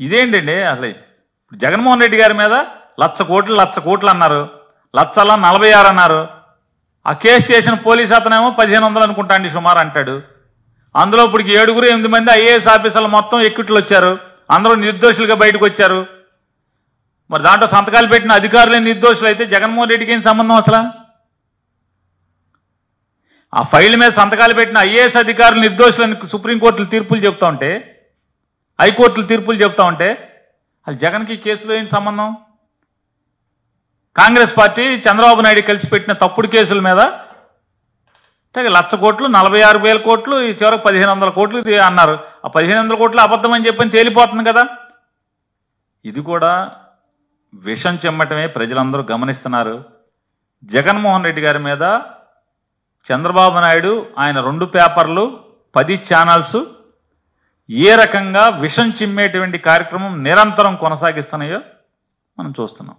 ఇదేంటండి అసలు? జగన్మోహన్ రెడ్డి గారి మీద 1,00,00,000 కోట్లు అన్నారు, 1,46 అన్నారు. ఆ కేసు చేసిన పోలీస్ అతనేమో 1,500 అనుకుంటా అండి సుమారు అంటాడు. అందులో ఇప్పుడు 7-8 మంది ఐఏఎస్ ఆఫీసర్లు మొత్తం ఎక్విట్లు వచ్చారు, అందరూ నిర్దోషులుగా బయటకు వచ్చారు. మరి దాంట్లో సంతకాలు పెట్టిన అధికారులే నిర్దోషులు అయితే జగన్మోహన్ రెడ్డికి ఏం సంబంధం అసలు? ఆ ఫైల్ మీద సంతకాలు పెట్టిన ఐఏఎస్ అధికారులు నిర్దోషులని సుప్రీంకోర్టులు తీర్పులు చెప్తా ఉంటే, హైకోర్టులు తీర్పులు చెప్తా ఉంటే అది జగన్కి కేసులో ఏంటి సంబంధం? కాంగ్రెస్ పార్టీ చంద్రబాబు నాయుడు కలిసి పెట్టిన తప్పుడు కేసుల మీద 1,00,000 కోట్లు, 46,000 కోట్లు, ఈ చివరికి 1,500 కోట్లు అన్నారు. ఆ 1,500 కోట్లు అబద్ధం అని చెప్పని తేలిపోతుంది కదా. ఇది కూడా విషం చెమ్మటమే ప్రజలందరూ గమనిస్తున్నారు. జగన్మోహన్ రెడ్డి గారి మీద చంద్రబాబు నాయుడు, ఆయన 2 పేపర్లు, 10 ఛానల్స్ ఏ రకంగా విషం చిమ్మేటువంటి కార్యక్రమం నిరంతరం కొనసాగిస్తున్నాయో మనం చూస్తున్నాం.